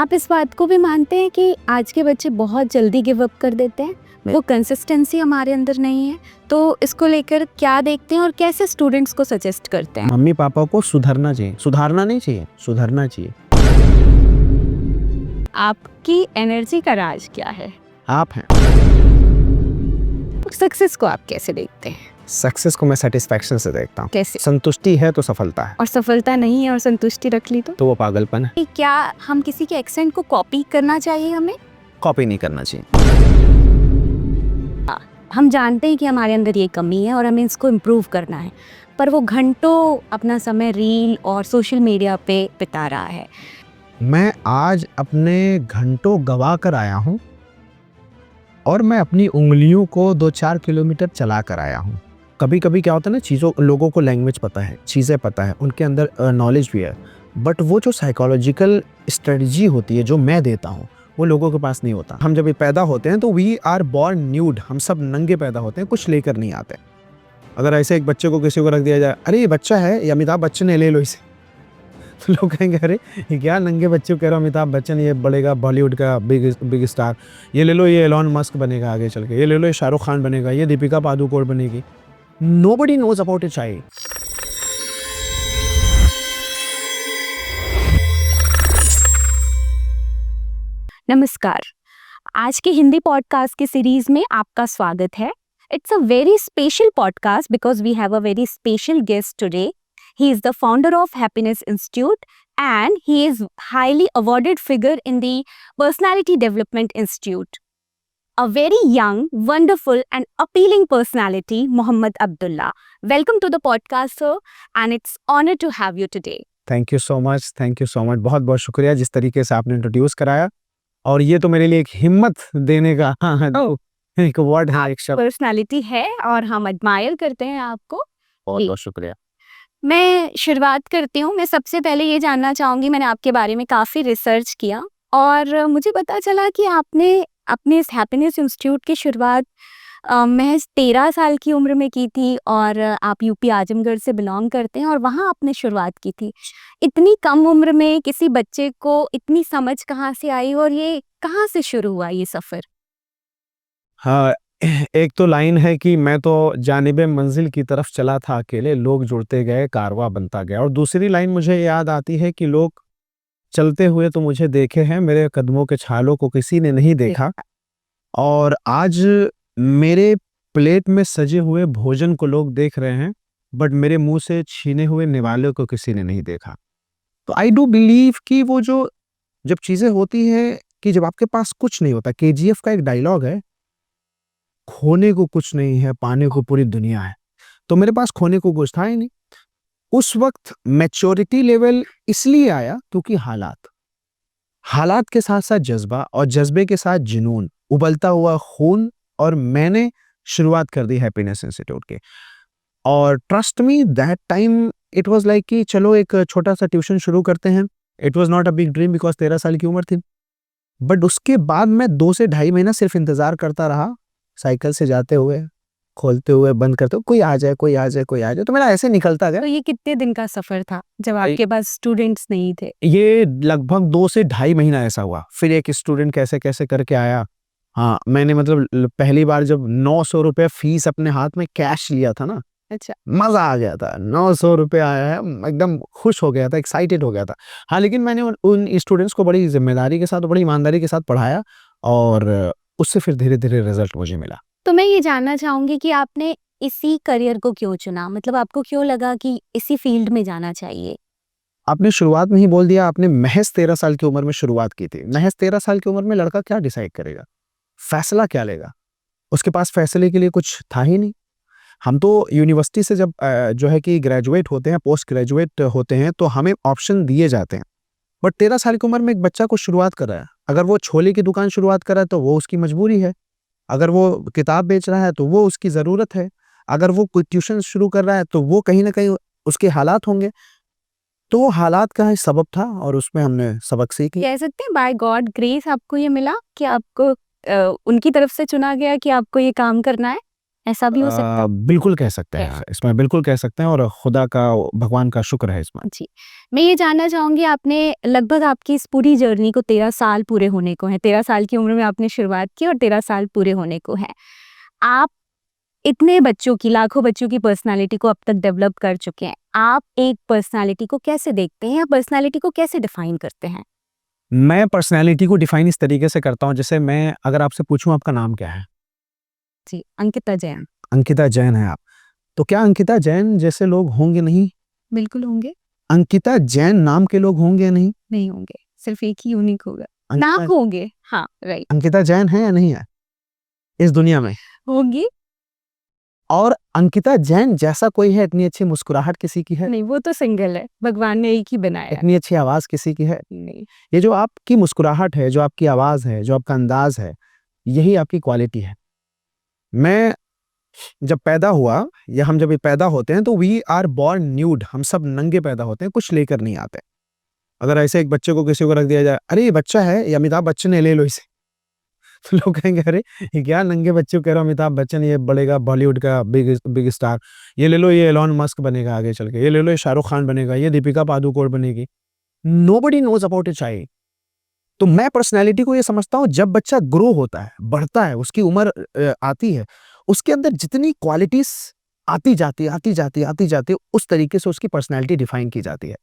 आप इस बात को भी मानते हैं कि आज के बच्चे बहुत जल्दी गिव अप कर देते हैं, वो कंसिस्टेंसी हमारे अंदर नहीं है, तो इसको लेकर क्या देखते हैं और कैसे स्टूडेंट्स को सजेस्ट करते हैं? मम्मी पापा को सुधरना चाहिए, सुधारना नहीं चाहिए, सुधरना चाहिए। आपकी एनर्जी का राज क्या है? आप हैं। सक्सेस को आप कैसे देखते हैं? सक्सेस को मैं सेटिस्फैक्शन से देखता हूँ। कैसे? संतुष्टि है तो सफलता है, और सफलता नहीं है और संतुष्टि रख ली तो वो पागलपन है। क्या हम किसी के एक्सेंट को कॉपी करना चाहिए हमें? कॉपी नहीं करना चाहिए। हम जानते हैं कि हमारे अंदर ये कमी है और हमें इसको इम्प्रूव करना है, पर वो घंटों अपना समय रील और सोशल मीडिया पे बिता रहा है। मैं आज अपने घंटों गवा कर आया हूँ और मैं अपनी उंगलियों को 2-4 किलोमीटर चला कर आया हूँ। कभी कभी क्या होता है ना, लोगों को लैंग्वेज पता है, चीज़ें पता है, उनके अंदर नॉलेज भी है, बट वो जो साइकोलॉजिकल स्ट्रेटजी होती है जो मैं देता हूँ वो लोगों के पास नहीं होता। हम जब ये पैदा होते हैं तो वी आर बॉर्न न्यूड, हम सब नंगे पैदा होते हैं, कुछ लेकर नहीं आते। अगर ऐसे एक बच्चे को किसी को रख दिया जाए, अरे ये बच्चा है, ये अमिताभ बच्चन है, ले लो इसे, तो लोग कहेंगे अरे ये क्या नंगे बच्चे को कह रहा हूँ, अमिताभ बच्चन ये बढ़ेगा बॉलीवुड का बिग स्टार, ये ले लो, ये एलॉन मस्क बनेगा आगे चल के, ये ले लो, ये शाहरुख खान बनेगा, ये दीपिका पादुकोण बनेगी। Nobody knows about a child. नमस्कार, आज के हिंदी पॉडकास्ट की सीरीज में आपका स्वागत है। It's a very special podcast because we have a very special guest today. He is the founder of Happiness Institute and he is highly awarded figure in the Personality Development Institute. A very young, wonderful and appealing personality, Mohammed Abdullah. Welcome to the podcast, sir, and it's honor to have you today. Thank you so much, thank you so much, बहुत बहुत शुक्रिया जिस तरीके से आपने introduce कराया, और ये तो मेरे लिए एक हिम्मत देने का एक वर्ड है, एक शब्द। पर्सनालिटी है और हम एडमायर करते हैं आपको। बहुत बहुत शुक्रिया। मैं शुरुआत करती हूँ। मैं सबसे पहले ये जानना चाहूँगी, मैंने आपके बारे में काफ़ी रिसर्च किया और मुझे पता चला कि आपने अपने इस हैप्पीनेस इंस्टीट्यूट की शुरुआत महज 13 साल की उम्र में की थी और आप यूपी आजमगढ़ से बिलोंग करते हैं और वहाँ आपने शुरुआत की थी। इतनी कम उम्र में किसी बच्चे को इतनी समझ कहाँ से आई और ये कहाँ से शुरू हुआ ये सफ़र? हाँ, एक तो लाइन है कि मैं तो जानिबे मंजिल की तरफ चला था अकेले, लोग जुड़ते गए, कारवां बनता गया। और दूसरी लाइन मुझे याद आती है कि लोग चलते हुए तो मुझे देखे हैं, मेरे कदमों के छालों को किसी ने नहीं देखा। और आज मेरे प्लेट में सजे हुए भोजन को लोग देख रहे हैं, बट मेरे मुंह से छीने हुए निवाले को किसी ने नहीं देखा। तो आई डू बिलीव कि वो जो जब चीजें होती हैं कि जब आपके पास कुछ नहीं होता, केजीएफ का एक डायलॉग है, खोने को कुछ नहीं है, पाने को पूरी दुनिया है। तो मेरे पास खोने को कुछ था ही नहीं। उस वक्त मैच्योरिटी लेवल इसलिए आया क्योंकि हालात के साथ साथ जज्बा और जज्बे के साथ जुनून, उबलता हुआ खून, और मैंने शुरुआत कर दी हैप्पीनेस इंस्टीट्यूट के। और trust me that time it was like कि चलो एक छोटा सा ट्यूशन शुरू करते हैं। It was not a big dream because 13 साल की उम्र थी, बट उसके बाद मैं 2 से ढाई महीना सिर्फ इंतजार करता रहा, साइकिल से जाते हुए, खोलते हुए, बंद करते हुए, कोई आ जाए, कोई आ जाए, कोई आ जाए, तो मेरा ऐसे निकलता गया। तो ये कितने दिन का सफ़र था जब आपके पास स्टूडेंट्स नहीं थे? ये लगभग 2 से ढाई महीना ऐसा हुआ। फिर एक स्टूडेंट कैसे कैसे करके आया। हाँ, मैंने मतलब पहली बार जब 900 रुपये फीस अपने हाथ में कैश लिया था ना, अच्छा, मजा आ गया था। 900 रुपये आया है, एकदम खुश हो गया था, एक्साइटेड हो गया था। हाँ, लेकिन मैंने उन स्टूडेंट्स को बड़ी जिम्मेदारी के साथ, बड़ी ईमानदारी के साथ पढ़ाया और उससे फिर धीरे धीरे रिजल्ट मुझे मिला। तो मैं ये जानना चाहूँगी कि आपने इसी करियर को क्यों चुना? मतलब आपको क्यों लगा कि इसी फील्ड में जाना चाहिए? आपने शुरुआत में ही बोल दिया, आपने महज 13 साल की उम्र में शुरुआत की थी। महज 13 साल की उम्र में लड़का क्या डिसाइड करेगा, फैसला क्या लेगा? उसके पास फैसले के लिए कुछ था ही नहीं। हम तो यूनिवर्सिटी से जब जो है कि ग्रेजुएट होते हैं, पोस्ट ग्रेजुएट होते हैं, तो हमें ऑप्शन दिए जाते हैं। बट 13 साल की उम्र में एक बच्चा को शुरुआत कर रहा है। अगर वो छोले की दुकान शुरुआत कर रहा है तो वो उसकी मजबूरी है, अगर वो किताब बेच रहा है तो वो उसकी ज़रूरत है, अगर वो कोई ट्यूशन शुरू कर रहा है तो वो कहीं ना कहीं उसके हालात होंगे। तो हालात का ही सबब था और उसमें हमने सबक सीखी। कह सकते हैं बाय गॉड ग्रेस आपको ये मिला कि आपको उनकी तरफ से चुना गया कि आपको ये काम करना है ऐसा भी हो सकता है? बिल्कुल कह सकते हैं, कैसे? इसमें बिल्कुल कह सकते हैं और खुदा का, भगवान का शुक्र है इसमें। जी। मैं ये जानना चाहूँगी, आपने लगभग आपकी इस पूरी जर्नी को 13 साल पूरे होने को हैं। 13 साल की उम्र में आपने शुरुआत की और 13 साल पूरे होने को हैं। आप इतने बच्चों की, लाखों बच्चों की पर्सनैलिटी को अब तक डेवलप कर चुके हैं। आप एक पर्सनैलिटी को कैसे देखते हैं या पर्सनैलिटी को कैसे डिफाइन करते हैं? मैं पर्सनैलिटी को डिफाइन इस तरीके से करता हूँ, जैसे मैं अगर आपसे पूछूँ आपका नाम क्या है? जी, अंकिता जैन। अंकिता जैन हैं आप। तो क्या अंकिता जैन जैसे लोग होंगे नहीं? बिल्कुल होंगे। अंकिता जैन नाम के लोग होंगे नहीं? नहीं होंगे, सिर्फ़ एक ही यूनिक होगा। नाम अंकिता होंगे, हाँ, राइट। अंकिता जैन है या नहीं है इस दुनिया में? होंगी? और अंकिता जैन जैसा कोई है, इतनी अच्छी मुस्कुराहट किसी की है? नहीं, वो तो सिंगल है, भगवान ने एक ही बनाया है। इतनी अच्छी आवाज़ किसी की है? नहीं। ये जो आपकी मुस्कुराहट है, जो आपकी आवाज़ है, जो आपका अंदाज़ है, यही आपकी क्वालिटी है। मैं जब पैदा हुआ या हम जब पैदा होते हैं तो वी आर बोर्न न्यूड, हम सब नंगे पैदा होते हैं, कुछ लेकर नहीं आते। अगर ऐसे एक बच्चे को किसी को रख दिया जाए, अरे ये बच्चा है, ये अमिताभ बच्चन है, ले लो इसे। तो लोग कहेंगे अरे ये क्या नंगे बच्चे को कह रहा हूँ, अमिताभ बच्चन ये बढ़ेगा बॉलीवुड का बिग बिग स्टार, ये ले लो, ये एलॉन मस्क बनेगा आगे चल के, ये ले लो, ये शाहरुख खान बनेगा, ये दीपिका पादुकोण बनेगी। Nobody knows about a child. तो मैं पर्सनैलिटी को ये समझता हूँ, जब बच्चा ग्रो होता है, बढ़ता है, उसकी उम्र आती है, उसके अंदर जितनी क्वालिटीज़ आती जाती है, उस तरीके से उसकी पर्सनैलिटी डिफाइन की जाती है।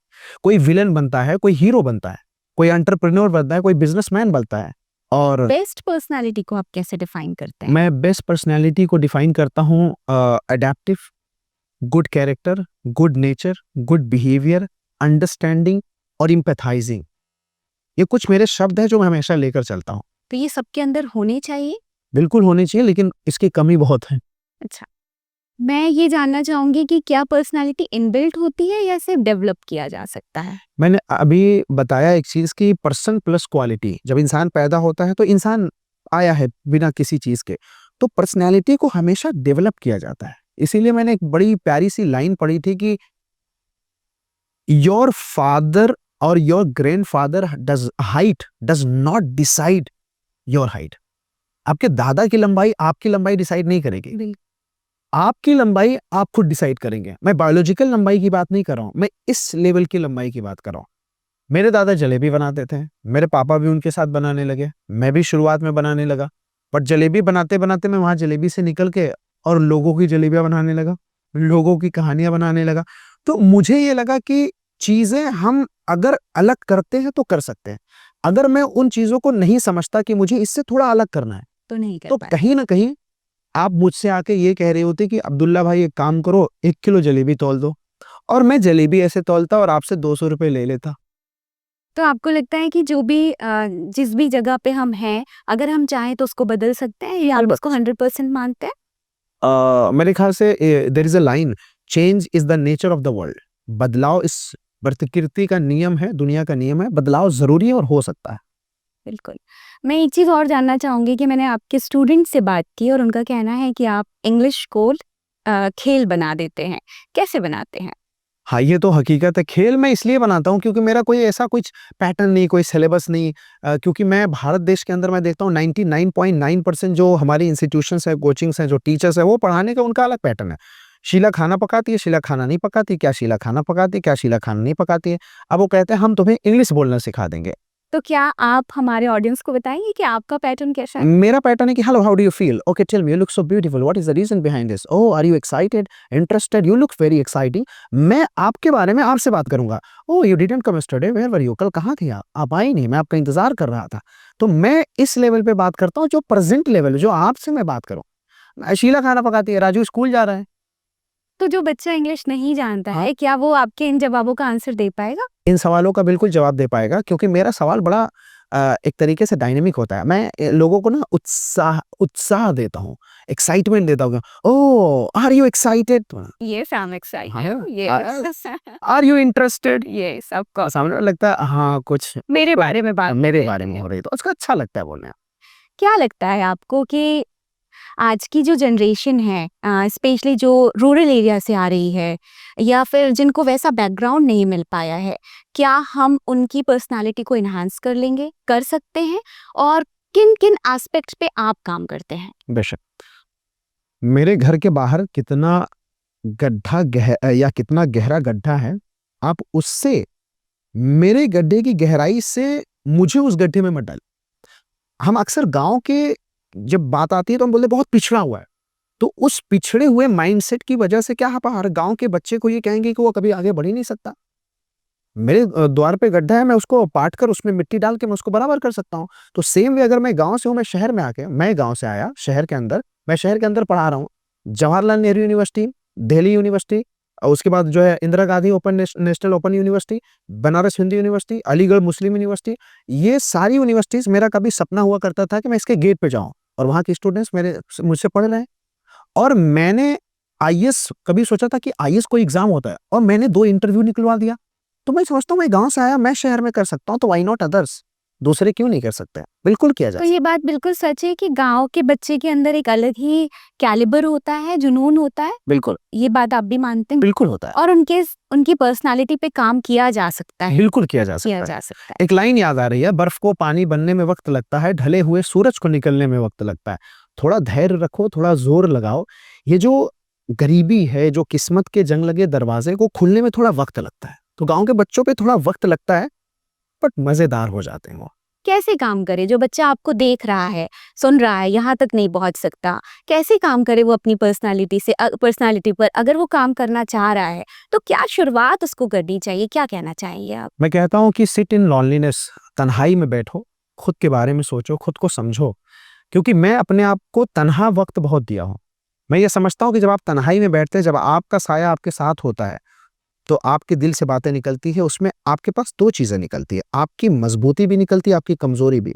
कोई विलेन बनता है, कोई हीरो बनता है, कोई एंटरप्रेन्योर बनता है, कोई बिज़नेसमैन बनता है। और बेस्ट पर्सनैलिटी को आप कैसे डिफाइन करते हैं? मैं बेस्ट पर्सनैलिटी को डिफाइन करता हूँ adaptive, good character, good nature, good behaviour, understanding और एम्पैथाइजिंग। ये कुछ मेरे शब्द हैं जो मैं हमेशा लेकर चलता हूँ। तो ये सबके अंदर होने चाहिए? बिल्कुल होने चाहिए, लेकिन इसकी कमी बहुत है। अच्छा। मैं ये जानना चाहूँगी कि क्या पर्सनैलिटी इनबिल्ट होती है या सिर्फ़ डेवलप किया जा सकता है? मैंने अभी बताया एक चीज़ कि पर्सन प्लस क्वालिटी, जब इंसान पैदा होता है तो इंसान आया है बिना किसी चीज़ के, तो पर्सनैलिटी को हमेशा डेवलप किया जाता है। इसीलिए मैंने एक बड़ी प्यारी-सी लाइन पढ़ी थी कि योर फादर और your grandfather does not decide your height. आपके दादा की लंबाई आपकी लंबाई डिसाइड नहीं करेगी। बिल आपकी लंबाई आप खुद डिसाइड करेंगे। मैं बायोलॉजिकल लंबाई की बात नहीं कर रहा हूँ, मैं इस लेवल की लंबाई की बात कर रहा हूँ। मेरे दादा जलेबी बनाते थे, मेरे पापा भी उनके साथ बनाने लगे, मैं भी शुरुआत में बनाने लगा। बट जलेबी बनाते-बनाते मैं वहाँ जलेबी से निकल के और लोगों की जलेबियाँ बनाने लगा, लोगों की कहानियाँ बनाने लगा। तो मुझे ये लगा कि चीज़ें हम अगर अलग करते हैं तो कर सकते हैं। अगर मैं उन चीज़ों को नहीं समझता कि मुझे इससे थोड़ा अलग करना है, तो नहीं कर तो पाए। कहीं न कहीं आप मुझसे आके ये कह रहे होते कि अब्दुल्ला भाई एक काम करो, 1 किलो जलेबी तौल दो, और मैं जलेबी ऐसे तौलता और आपसे ₹200 ले लेता। तो आपको लगता है कि जो भी जिस भी जगह पे हम हैं, अगर हम चाहें तो उसको बदल सकते हैं, या आप उसको 100% मानते हैं? मेरे ख्याल से there is a line, change is the nature of the world. बदलाव इस प्रकृति का नियम है, दुनिया का नियम है, बदलाव ज़रूरी है और हो सकता है। बिल्कुल। मैं एक चीज़ और जानना चाहूँगी कि मैंने आपके स्टूडेंट से बात की और उनका कहना है कि आप इंग्लिश को खेल बना देते हैं। कैसे बनाते हैं? हाँ, ये तो हकीकत है। खेल मैं इसलिए बनाता हूँ क्योंकि मेरा कोई ऐसा कुछ पैटर्न नहीं, कोई सिलेबस नहीं, क्योंकि मैं भारत देश के अंदर मैं देखता हूँ 99.9% जो हमारी इंस्टीट्यूशंस हैं, कोचिंग्स हैं, जो टीचर्स हैं, वो पढ़ाने का उनका अलग पैटर्न है। शीला खाना पकाती है, शीला खाना नहीं पकाती, क्या शीला खाना पकाती है, क्या शीला खाना नहीं पकाती है। अब वो कहते हैं हम तुम्हें इंग्लिश बोलना सिखा देंगे। तो क्या आप हमारे ऑडियंस को बताएँगे कि आपका पैटर्न कैसा है? मेरा पैटर्न है कि hello how do you feel? Okay tell me you look so beautiful what is the reason behind this? Oh are you excited? Interested? You look very exciting. मैं आपके बारे में आपसे बात करूँगा। Oh you didn't come yesterday where were you? कल कहाँ थे आप? आप आए नहीं, मैं आपका इंतज़ार कर रहा था। तो मैं इस लेवल पे बात करता हूँ जो प्रेज़ेंट लेवल है, जो आपसे मैं बात करूँ। शीला खाना पकाती है, राजू स्कूल जा रहा है। तो जो बच्चा इंग्लिश नहीं जानता हाँ। है, क्या वो आपके इन जवाबों का आंसर दे पाएगा? इन सवालों का बिल्कुल जवाब दे पाएगा क्योंकि मेरा सवाल बड़ा एक तरीके से डायनामिक होता है। मैं लोगों को ना उत्साह उत्साह देता हूँ, एक्साइटमेंट देता हूँ। Oh! Are you excited? Yes, I am हाँ, excited. Yes. Are you interested? Yes, of course. सामने वाला लगता है हाँ, कुछ मेरे बारे में बात मेरे कर बारे रही में है। हो रही है, तो उसको अच्छा लगता है बोलना। क्या लगता है आपको कि आज की जो जनरेशन है, स्पेशली जो रूरल एरिया से आ रही है या फिर जिनको वैसा बैकग्राउंड नहीं मिल पाया है, क्या हम उनकी पर्सनालिटी को एनहांस कर लेंगे, कर सकते हैं? और किन-किन एस्पेक्ट्स पे आप काम करते हैं? बेशक। मेरे घर के बाहर कितना कितना गहरा गड्ढा है, आप उससे मेरे गड्ढे की गहराई से मुझे उस गड्ढे में मत डालिए। हम अक्सर गाँव के जब बात आती है तो हम बोलते हैं बहुत पिछड़ा हुआ है। तो उस पिछड़े हुए माइंडसेट की वजह से क्या आप हर गाँव के बच्चे को ये कहेंगे कि वो कभी आगे बढ़ ही नहीं सकता? मेरे द्वार पे गड्ढा है, मैं उसको पाट कर उसमें मिट्टी डाल के मैं उसको बराबर कर सकता हूँ। तो सेम वे अगर मैं गाँव से हूँ, मैं गाँव से आया शहर के अंदर, मैं शहर के अंदर पढ़ा रहा हूँ। जवाहरलाल नेहरू यूनिवर्सिटी, दिल्ली यूनिवर्सिटी और उसके बाद जो है Indira Gandhi national open university, Banaras Hindu university, Aligarh Muslim university, ये सारी यूनिवर्सिटीज़ मेरा कभी सपना हुआ करता था कि मैं इसके गेट पे जाऊँ और वहाँ के स्टूडेंट्स मुझसे पढ़ रहे हैं। और मैंने आईएएस कभी सोचा था कि आईएएस कोई एग्ज़ाम होता है और मैंने 2 इंटरव्यू निकलवा दिया। तो मैं सोचता हूँ मैं गाँव से आया, मैं शहर में कर सकता हूँ, तो व्हाई नॉट अदर्स? दूसरे क्यों नहीं कर सकते? बिल्कुल किया जा तो सकता ये बात बिल्कुल सच है कि गाँव के बच्चे के अंदर एक अलग ही कैलिबर होता है, जुनून होता है। है। बिल्कुल, ये बात आप भी मानते हैं? बिल्कुल होता है। और उनकी पर्सनैलिटी पे काम किया जा सकता है। बिल्कुल किया जा किया सकता है। जा सकता है। एक लाइन याद आ रही है, बर्फ को पानी बनने में वक़्त लगता है, ढले हुए सूरज को निकलने में वक़्त लगता है। थोड़ा धैर्य रखो, थोड़ा ज़ोर लगाओ। ये जो गरीबी है, जो किस्मत के जंग लगे दरवाज़े को खुलने में थोड़ा वक़्त लगता है। तो गाँव के बच्चों पे थोड़ा वक़्त लगता है, बट मज़ेदार हो जाते हैं वो। कैसे काम करे? जो बच्चा आपको देख रहा है, सुन रहा है, यहाँ तक नहीं पहुँच सकता, कैसे काम करे वो अपनी पर्सनैलिटी पर? अगर वो काम करना चाह रहा है, तो क्या शुरुआत उसको करनी चाहिए? क्या कहना चाहेंगे आप? मैं कहता हूँ कि सिट इन लॉनलीनेस, तन्हाई में बैठो, खुद के बारे में सोचो, खुद को समझो। क्योंकि मैं अपने आप को तन्हा वक़्त बहुत दिया हूँ। मैं ये समझता हूँ कि जब आप तन्हाई में बैठते हैं, जब आपका साया आपके साथ होता है, तो आपके दिल से बातें निकलती है, उसमें आपके पास 2 चीज़ें निकलती है, आपकी मज़बूती भी निकलती है, आपकी कमज़ोरी भी।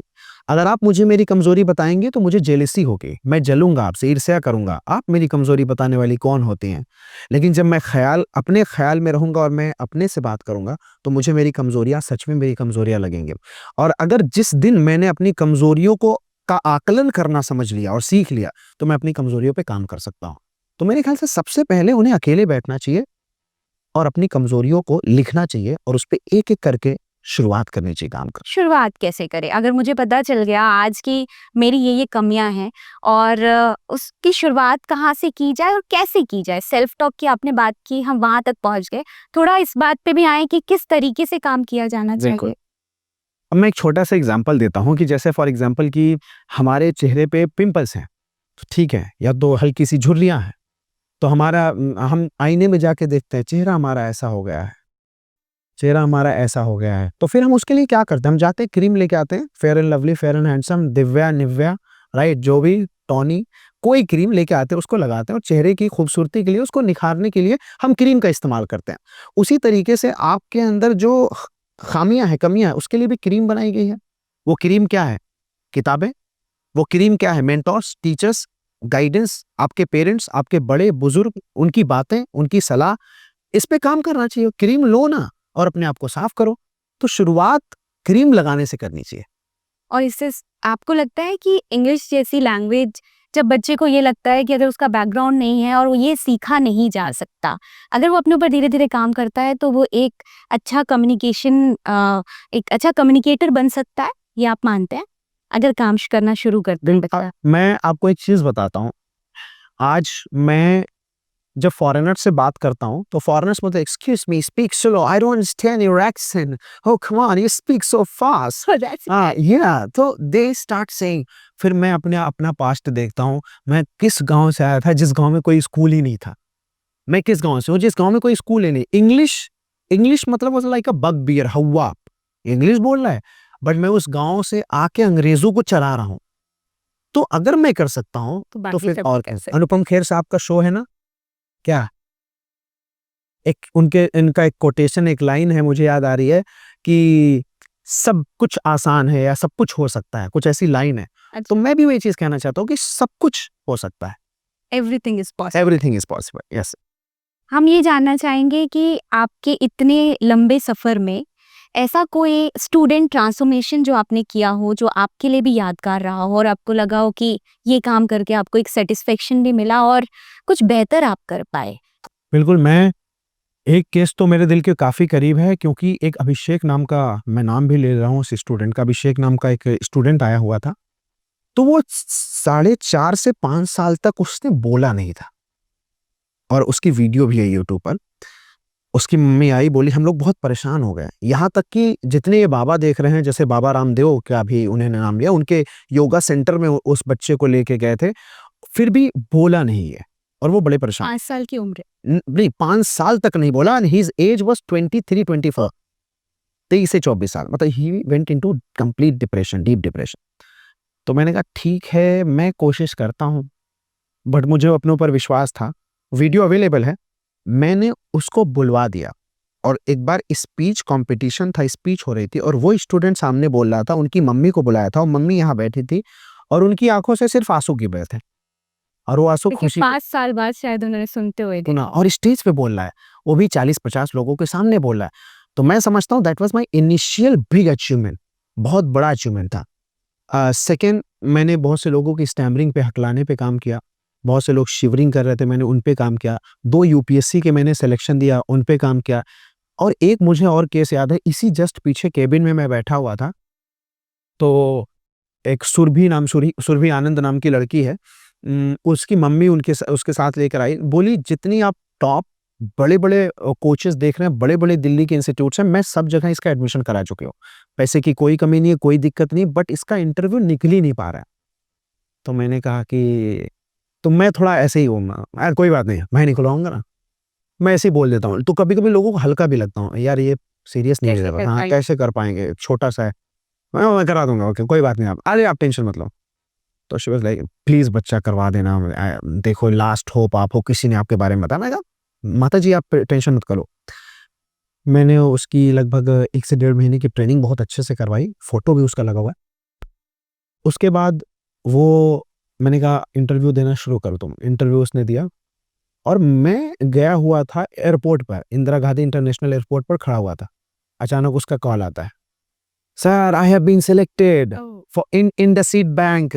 अगर आप मुझे मेरी कमज़ोरी बताएँगे तो मुझे जेलसी होगी, मैं जलूँगा आपसे, ईर्ष्या करूँगा, आप मेरी कमज़ोरी बताने वाली कौन होती हैं? लेकिन जब मैं अपने ख़्याल में रहूँगा और मैं अपने से बात करूँगा, तो मुझे मेरी कमज़ोरियाँ सच में मेरी कमज़ोरियाँ लगेंगी। और अगर जिस दिन मैंने अपनी कमज़ोरियों का आकलन करना समझ लिया और सीख लिया, तो मैं अपनी कमज़ोरियों पे काम कर सकता हूँ। तो मेरे ख़्याल से सबसे पहले उन्हें अकेले बैठना चाहिए और अपनी कमज़ोरियों को लिखना चाहिए और उसपे एक-एक करके शुरुआत करनी चाहिए काम करने। शुरुआत कैसे करें? अगर मुझे पता चल गया आज की मेरी ये कमियाँ हैं और उसकी शुरुआत कहाँ से की जाए और कैसे की जाए? सेल्फ टॉक की आपने बात की, हम वहाँ तक पहुँच गए। थोड़ा इस बात पे भी आएँ कि किस तरीके से काम किया जाना बिल्कुल। चाहिए? अब मैं एक छोटा-सा एग्ज़ाम्पल देता हूँ कि जैसे फॉर एग्ज़ाम्पल कि हमारे चेहरे पे पिंपल्स हैं, तो ठीक है, या तो हल्की-सी झुर्रियाँ हैं, तो हम आईने में जाके देखते हैं, चेहरा हमारा ऐसा हो गया है, चेहरा हमारा ऐसा हो गया है। तो फिर हम उसके लिए क्या करते हैं, हम जाते हैं क्रीम लेके आते हैं, fair and lovely, fair and handsome, Divya, Nivya, right? जो भी टॉनी, कोई क्रीम लेके आते हैं, उसको लगाते हैं और चेहरे की खूबसूरती के लिए, उसको निखारने के लिए हम क्रीम का इस्तेमाल करते हैं। उसी तरीके से आपके अंदर जो खामियाँ हैं, कमियाँ हैं, उसके लिए भी क्रीम बनाई गई है। वो क्रीम क्या है? किताबें। वो क्रीम क्या है? मेंटोर्स, टीचर्स, गाइडेंस, आपके पेरेंट्स, आपके बड़े-बुजुर्ग, उनकी बातें, उनकी सलाह, इस पे काम करना चाहिए। क्रीम लो ना और अपने आप को साफ करो। तो शुरुआत क्रीम लगाने से करनी चाहिए। और इससे आपको लगता है कि इंग्लिश जैसी लैंग्वेज, जब बच्चे को ये लगता है कि अगर उसका बैकग्राउंड नहीं है और वो ये सीखा नहीं जा सकता, अगर वो अपने ऊपर धीरे-धीरे काम करता है, तो वो एक अच्छा कम्युनिकेटर बन सकता है, ये आप मानते हैं? अगर काम करना शुरू कर दे बच्चा। मैं आपको एक चीज़ बताता हूँ। आज मैं जब फॉरेनर से बात करता हूँ, तो फॉरेनर्स बोलते हैं, "excuse me, speak slow, I don't understand your accent. Oh come on, you speak so fast." तो दे स्टार्ट सेइंग। फिर मैं अपना पास्ट देखता हूँ, मैं किस गाँव से आया था, जिस गाँव में कोई स्कूल ही नहीं था। मैं किस गाँव से हूँ, जिस गाँव में कोई स्कूल ही नहीं। इंग्लिश मतलब वाज़ लाइक अ बगबियर, हौवा। इंग्लिश बोल रहा है, बट मैं उस गाँव से आके अंग्रेज़ों को चला रहा हूँ। तो अगर मैं कर सकता हूँ, तो तो बाकी फिर सब और कैसे? अनुपम खेर साहब का शो है ना, क्या? इनका एक कोटेशन, एक लाइन है मुझे याद आ रही है कि सब कुछ आसान है या सब कुछ हो सकता है, कुछ ऐसी लाइन है। तो अच्छा, मैं भी वही चीज़ कहना चाहता हूँ कि सब कुछ हो सकता है। Everything is possible. Everything is possible. Yes. हम ये जानना चाहेंगे कि आपके इतने लंबे सफ़र में ऐसा कोई स्टूडेंट ट्रांसफॉर्मेशन जो आपने किया हो, जो आपके लिए भी यादगार रहा हो और आपको लगा हो कि ये काम करके आपको एक सैटिस्फैक्शन भी मिला और कुछ बेहतर आप कर पाए? बिल्कुल, एक केस तो मेरे दिल के काफ़ी करीब है, क्योंकि एक अभिषेक नाम का, मैं नाम भी ले रहा हूँ उस स्टूडेंट का, अभिषेक नाम का एक स्टूडेंट आया हुआ था। तो वो 4.5 से 5 साल तक उसने बोला नहीं था और उसकी वीडियो भी है यूट्यूब पर। उसकी मम्मी आई, बोली हम लोग बहुत परेशान हो गए। यहाँ तक कि जितने ये बाबा देख रहे हैं, जैसे बाबा रामदेव का अभी उन्होंने नाम लिया, उनके योगा सेंटर में उस बच्चे को लेके गए थे, फिर भी बोला नहीं है और वो बड़े परेशान। 5 साल की उम्र। नहीं, 5 साल तक नहीं बोला एंड हिज एज वाज 23-24, 23 से 24 साल, मतलब he went into complete depression, deep depression. तो मैंने कहा ठीक है, मैं कोशिश करता हूँ, बट मुझे अपने ऊपर विश्वास था। वीडियो अवेलेबल है, मैंने उसको बुलवा दिया और एक बार स्पीच कंपटीशन था, स्पीच हो रही थी और वो स्टूडेंट सामने बोल रहा था, उनकी मम्मी को बुलाया था और मम्मी यहाँ बैठी थी और उनकी आंखों से सिर्फ आंसू गिर रहे थे और वो आंसू देखिए खुशी 5 साल बाद शायद उन्होंने सुनते हुए सुना देखा। और स्टेज पे बोल रहा है, वो भी 40-50 लोगों के सामने बोल रहा है। तो मैं समझता हूँ that was my initial big achievement, बहुत बड़ा अचीवमेंट था। सेकंड, मैंने बहुत से लोगों की स्टैमरिंग पे हकलाने पे काम किया, बहुत से लोग शिवरिंग कर रहे थे, मैंने उन पे काम किया। 2 यूपीएससी के मैंने सिलेक्शन दिया, उन पे काम किया। और एक मुझे और केस याद है, इसी जस्ट पीछे केबिन में मैं बैठा हुआ था, तो एक सुरभि आनंद नाम की लड़की है, उसकी मम्मी उसके साथ लेकर आई, बोली जितनी आप टॉप बड़े-बड़े कोचेस देख रहे हैं, बड़े-बड़े दिल्ली के इंस्टीट्यूट्स हैं, मैं सब जगह इसका एडमिशन करा चुकी हूँ। पैसे की कोई कमी नहीं है, कोई दिक्कत नहीं, बट इसका इंटरव्यू निकल ही नहीं पा रहा है। तो मैंने कहा कि तो मैं थोड़ा ऐसे ही हूँ, यार कोई बात नहीं, मैं निकलवाऊँगा ना, मैं ऐसे ही बोल देता हूँ। तो कभी-कभी लोगों को हल्का भी लगता हूँ, यार ये सीरियस नहीं कैसे ले कर रहा, हाँ, पाएँगे? कैसे कर पाएँगे, छोटा-सा है। मैं करा दूँगा, ओके, कोई बात नहीं, आप अरे आप टेंशन मत लो। तो शी वाज़ लाइक प्लीज़ बच्चा करवा देना, देखो लास्ट होप आप हो, किसी ने आपके बारे में बताया। मैंने कहा माताजी आप टेंशन मत करो। मैंने उसकी लगभग 1 से 1.5 महीने की ट्रेनिंग बहुत अच्छे से करवाई, फ़ोटो भी उसका लगा हुआ है। उसके बाद वो मैंने कहा इंटरव्यू देना शुरू करो तुम, इंटरव्यू उसने दिया और मैं गया हुआ था एयरपोर्ट पर, इंदिरा गांधी इंटरनेशनल एयरपोर्ट पर खड़ा हुआ था। अचानक उसका कॉल आता है, sir I have been selected oh! For in the seed bank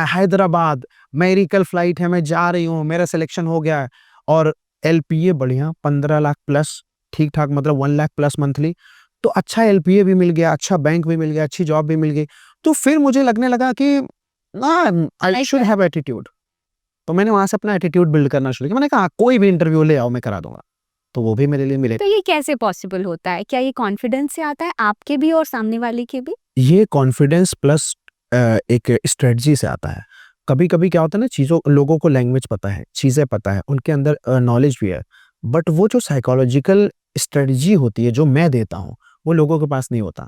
Hyderabad, मेरी कल फ्लाइट है, मैं जा रही हूँ, मेरा सिलेक्शन हो गया है और एलपीए बढ़िया 15 लाख प्लस, ठीक ठाक, मतलब 1 लाख प्लस मंथली। तो अच्छा एलपीए भी मिल गया, अच्छा बैंक भी मिल गया, अच्छी जॉब भी मिल गई। तो फिर मुझे लगने लगा कि ना आई शुड हैव एटीट्यूड। तो मैंने वहां से अपना एटीट्यूड बिल्ड करना शुरू किया। मैंने कहा कोई भी इंटरव्यू ले आओ, मैं करा दूंगा। तो वो भी मेरे लिए मिले। तो ये कैसे पॉसिबल होता है? क्या ये कॉन्फिडेंस से आता है आपके भी और सामने वाले के भी? ये कॉन्फिडेंस प्लस एक स्ट्रेटजी से आता है। कभी-कभी क्या होता है ना, चीज़ों लोगों को लैंग्वेज पता है, चीज़ें पता है, उनके अंदर नॉलेज भी है। बट वो जो साइकोलॉजिकल स्ट्रेटजी होती है, जो मैं देता हूँ, वो लोगों के पास नहीं होता।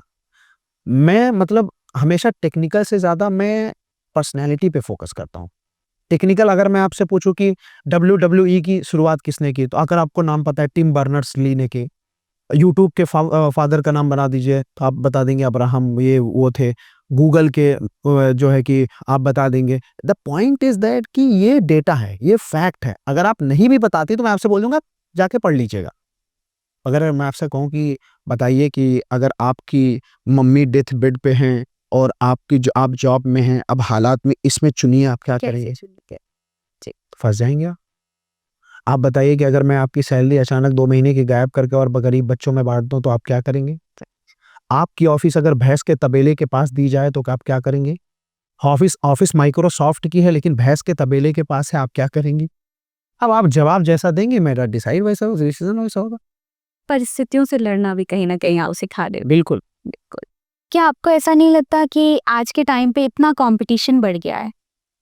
मैं मतलब हमेशा टेक्निकल से ज़्यादा मैं पर्सनैलिटी पे फ़ोकस करता हूँ। टेक्निकल अगर मैं आपसे पूछूँ कि डब्ल्यूडब्ल्यूई की शुरुआत किसने की? तो अगर आपको नाम पता है टिम बर्नर्स-ली ने की। यूट्यूब के फादर का नाम बना दीजिए, तो आप बता देंगे अब्राहम, ये वो थे। गूगल के जो है कि आप बता देंगे। द पॉइंट इज़ दैट कि ये डेटा है, ये फैक्ट है। अगर आप नहीं भी बताती तो मैं आपसे बोल दूँगा जाके पढ़ लीजिएगा। अगर मैं आपसे कहूँ कि बताइए कि अगर आपकी मम्मी डेथ बेड पे हैं और आपकी जो आप जॉब में हैं, अब हालात में इसमें चुनिए आप क्या कैसे करेंगे? चुनेंगे? जी। फँस जाएँगे आप। आप बताइए कि अगर मैं आपकी सैलरी अचानक 2 महीने की गायब करके और गरीब बच्चों में बाँट दूँ तो आप क्या करेंगे? आपकी ऑफ़िस अगर भैंस के तबेले के पास दी जाए तो आप क्या करेंगे? ऑफ़िस ऑफ़िस माइक्रोसॉफ्ट की है लेकिन भैंस के तबेले के पास है, आप क्या करेंगी? अब आप जवाब जैसा देंगे मेरा डिसाइड वैसा हो डिसीज़न वैसा होगा। परिस्थितियों से लड़ना भी कहीं न कहीं आप सिखा रहे हो। बिल्कुल। बिल्कुल। क्या आपको ऐसा नहीं लगता कि आज के टाइम पे इतना कॉम्पिटिशन बढ़ गया है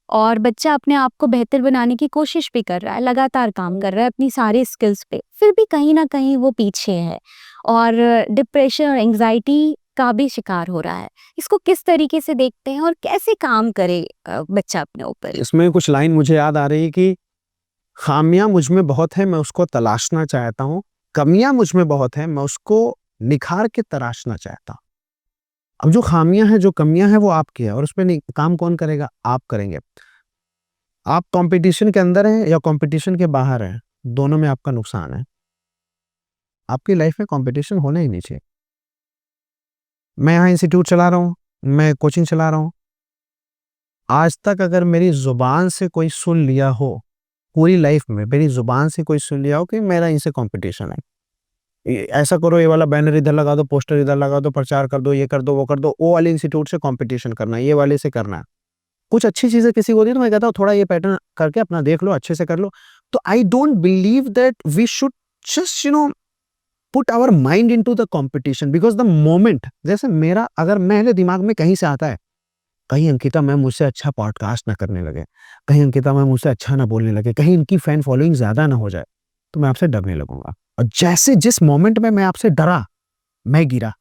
और बच्चा अपने आप को बेहतर बनाने की कोशिश भी कर रहा है, लगातार काम कर रहा है अपनी सारे स्किल्स पे, फिर भी कहीं न कहीं वो पीछे है और डिप्रेशन और एंग्ज़ायटी का भी शिकार हो रहा है। इसको किस तरीके से देखते हैं और कैसे काम करे बच्चा अपने ऊपर? इसमें कुछ लाइन मुझे याद आ रही है कि खामियाँ मुझ में बहुत है, मैं उसको तलाशना चाहता हूँ। कमियाँ मुझ में बहुत है, मैं उसको निखार के तराशना चाहता हूँ। अब जो खामियाँ हैं, जो कमियाँ हैं वो आपकी है और उसपे नहीं काम कौन करेगा? आप करेंगे। आप कॉम्पिटिशन के अंदर हैं या कॉम्पिटिशन के बाहर हैं, दोनों में आपका नुकसान है। आपकी लाइफ में कॉम्पिटिशन होना ही नहीं चाहिए। मैं यहाँ इंस्टीट्यूट चला रहा हूँ, मैं कोचिंग चला रहा हूँ। आज तक अगर मेरी ज़ुबान से कोई सुन लिया हो, पूरी लाइफ में मेरी ज़ुबान से कोई सुन लिया हो कि मेरा इनसे कॉम्पिटिशन है। ऐसा करो, ये वाला बैनर इधर लगा दो, पोस्टर इधर लगा दो, प्रचार कर दो, ये कर दो, वो कर दो, वो वाले इंस्टीट्यूट से कॉम्पिटिशन करना है, ये वाले से करना है। कुछ अच्छी चीजें किसी को होती है तो मैं कहता हूँ थोड़ा ये पैटर्न करके अपना देख लो, अच्छे से कर लो। तो I don't believe that we should just put our mind into the competition, because the moment, जैसे मेरा अगर मेरे दिमाग में कहीं से आता है, कहीं अंकिता मैम मुझसे अच्छा पॉडकास्ट ना करने लगे, कहीं अंकिता मैम मुझसे अच्छा ना बोलने लगे, कहीं इनकी फैन फॉलोइंग ज्यादा ना हो जाए, तो मैं आपसे डरने लगूंगा। और जैसे जिस मोमेंट में मैं आपसे डरा, मैं गिरा,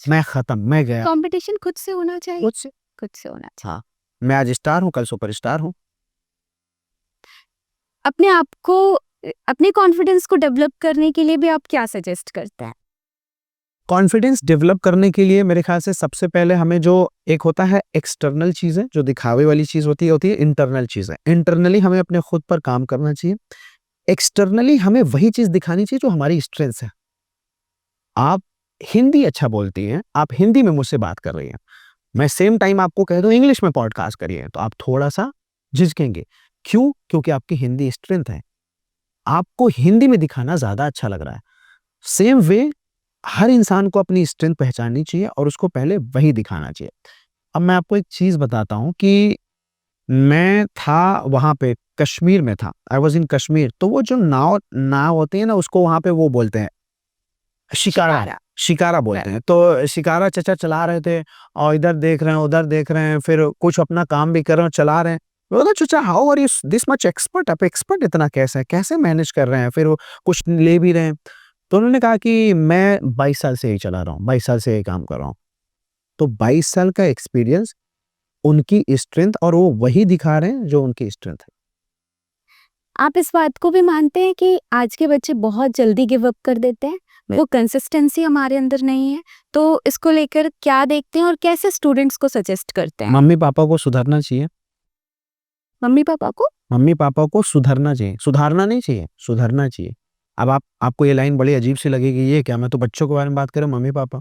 मैं खत्म, मैं गया। कंपटीशन खुद से होना चाहिए, खुद से। खुद से होना चाहिए। हाँ, मैं आज स्टार हूँ, कल सुपरस्टार हूँ। अपने आप को, अपने कॉन्फिडेंस को डेवलप करने के लिए भी आप क्या सजेस्ट करते हैं? कॉन्फिडेंस डेवलप करने के लिए मेरे ख्याल से सबसे पहले हमें जो एक होता है एक्सटर्नल चीजें, जो दिखावे वाली चीज होती है इंटरनल चीजें। इंटरनली हमें अपने खुद पर काम करना चाहिए, एक्सटर्नली हमें वही चीज दिखानी चाहिए जो हमारी स्ट्रेंथ है। आप हिंदी अच्छा बोलती हैं, आप हिंदी में मुझसे बात कर रही हैं, मैं सेम टाइम आपको कह दूं इंग्लिश में पॉडकास्ट करिए, तो आप थोड़ा सा झिझकेंगे। क्यों? क्योंकि आपकी हिंदी स्ट्रेंथ है, आपको हिंदी में दिखाना ज्यादा अच्छा लग रहा है। सेम वे हर इंसान को अपनी स्ट्रेंथ पहचाननी चाहिए और उसको पहले वही दिखाना चाहिए। अब मैं आपको एक चीज बताता हूं कि मैं था वहां पे, कश्मीर में था, आई वॉज इन कश्मीर। तो वो जो नाव नाव होती है ना, उसको वहां पे वो बोलते हैं शिकारा, शिकारा बोलते हैं। तो शिकारा चचा चला रहे थे और इधर देख रहे हैं, उधर देख रहे हैं, फिर कुछ अपना काम भी कर रहे हैं, चला रहे हैं। बोला चचा how are you this much expert, आप एक्सपर्ट इतना कैसे मैनेज कर रहे हैं, फिर वो कुछ ले भी रहे हैं। तो उन्होंने कहा कि मैं 22 साल से यही चला रहा हूँ, 22 साल से यही काम कर रहा हूँ। तो 22 साल का एक्सपीरियंस, उनकी स्ट्रेंथ, और वो वही दिखा रहे हैं जो उनकी स्ट्रेंथ है। आप इस बात को भी मानते हैं कि आज के बच्चे बहुत जल्दी गिव अप कर देते हैं, वो कंसिस्टेंसी हमारे अंदर नहीं है, तो इसको लेकर क्या देखते हैं और कैसे स्टूडेंट्स को सजेस्ट करते हैं? मम्मी पापा को सुधरना चाहिए, मम्मी पापा को मम्मी पापा को सुधरना चाहिए, सुधारना नहीं चाहिए, सुधरना चाहिए। अब आपको ये लाइन बड़ी अजीब सी लगेगी, ये क्या, मैं तो बच्चों के बारे में बात कर रहा हूँ, मम्मी पापा।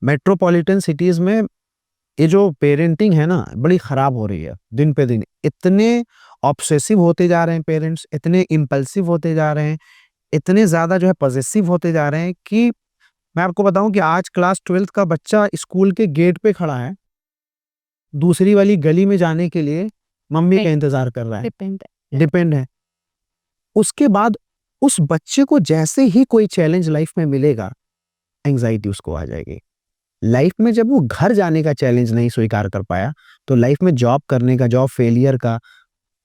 मेट्रोपॉलिटन सिटीज में ये जो पेरेंटिंग है ना, बड़ी खराब हो रही है दिन पे दिन। इतने ऑब्सेसिव होते जा रहे हैं पेरेंट्स, इतने इम्पल्सिव होते जा रहे हैं, इतने ज्यादा जो है पॉजेसिव होते जा रहे हैं कि मैं आपको बताऊं कि आज क्लास 12th का बच्चा स्कूल के गेट पे खड़ा है, दूसरी वाली गली में जाने के लिए मम्मी का इंतजार कर रहा है, डिपेंड है। उसके बाद उस बच्चे को जैसे ही कोई चैलेंज लाइफ में मिलेगा, एंजाइटी उसको आ जाएगी। लाइफ में जब वो घर जाने का चैलेंज नहीं स्वीकार कर पाया, तो लाइफ में जॉब करने का, जॉब फेलियर का,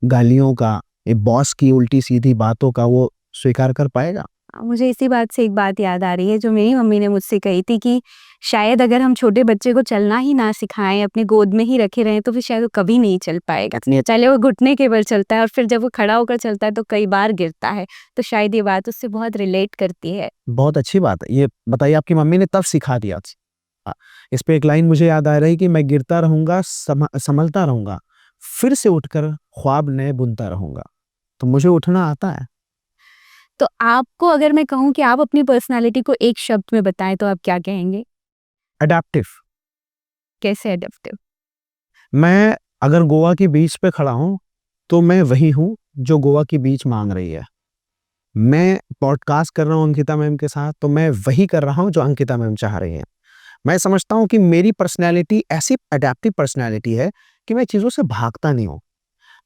गालियों का, बॉस की उल्टी सीधी बातों का वो स्वीकार कर पाएगा? मुझे इसी बात से एक बात याद आ रही है जो मेरी मम्मी ने मुझसे कही थी कि शायद अगर हम छोटे बच्चे को चलना ही ना सिखाएं, अपने गोद में ही रखे रहें, तो फिर शायद वो कभी नहीं चल पाएगा। पहले वो घुटने के बल चलता है और फिर जब वो खड़ा होकर चलता है तो कई बार गिरता है। तो शायद ये बात उससे बहुत रिलेट करती है। बहुत अच्छी बात है। ये बताइए आपकी मम्मी ने तब सिखा दिया। इस पे एक लाइन मुझे याद आ रही कि मैं गिरता रहूंगा, संभलता रहूंगा, फिर से उठकर ख्वाब नए बुनता रहूंगा। तो मुझे उठना आता है। तो आपको अगर मैं कहूँ कि आप अपनी पर्सनालिटी को एक शब्द में बताएं तो आप क्या कहेंगे? अडेप्टिव। कैसे अडेप्टिव? मैं अगर गोवा की बीच पे खड़ा हूं, तो मैं वही हूं जो गोवा की बीच मांग रही है। मैं पॉडकास्ट कर रहा हूं अंकिता मैम के साथ, तो मैं वही कर रहा हूं जो अंकिता मैम चाह रही हैं। मैं समझता हूं कि मेरी पर्सनैलिटी ऐसी अडेप्टिव पर्सनैलिटी है कि मैं चीज़ों से भागता नहीं हूं।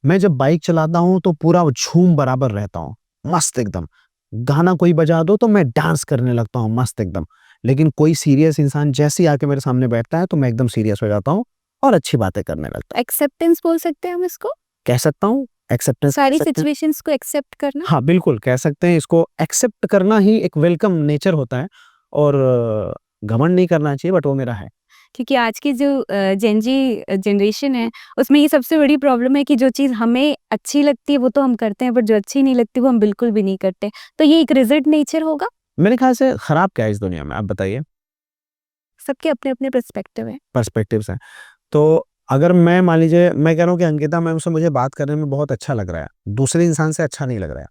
मैं जब बाइक चलाता हूं तो पूरा झूम बराबर रहता हूं, मस्त एकदम। गाना कोई बजा दो तो मैं डांस करने लगता हूं, मस्त एकदम। लेकिन कोई सीरियस इंसान जैसे ही आके मेरे सामने बैठता है तो मैं एकदम सीरियस हो जाता हूं और अच्छी बातें करने लगता हूं। एक्सेप्टेंस बोल सकते हैं हम इसको? कह सकता हूं, एक्सेप्टेंस सारी सिचुएशंस को एक्सेप्ट करना। हाँ बिल्कुल कह सकते हैं। इसको एक्सेप्ट करना ही एक वेलकम नेचर होता है, और घमंड नहीं करना चाहिए, बट वो मेरा है। क्योंकि आज की जो जेनजी जनरेशन है, उसमें ये सबसे बड़ी प्रॉब्लम है कि जो चीज़ हमें अच्छी लगती है वो तो हम करते हैं, बट जो अच्छी नहीं लगती वो हम बिल्कुल भी नहीं करते। तो ये एक रिजिड नेचर होगा। मेरे ख्याल से खराब क्या है इस दुनिया में, आप बताइए। सबके अपने अपने पर्सपेक्टिव है। पर्सपेक्टिव्स हैं। तो अगर मैं मान लीजिए मैं कह रहा हूँ कि अंकिता मैम से मुझे बात करने में बहुत अच्छा लग रहा है, दूसरे इंसान से अच्छा नहीं लग रहा है,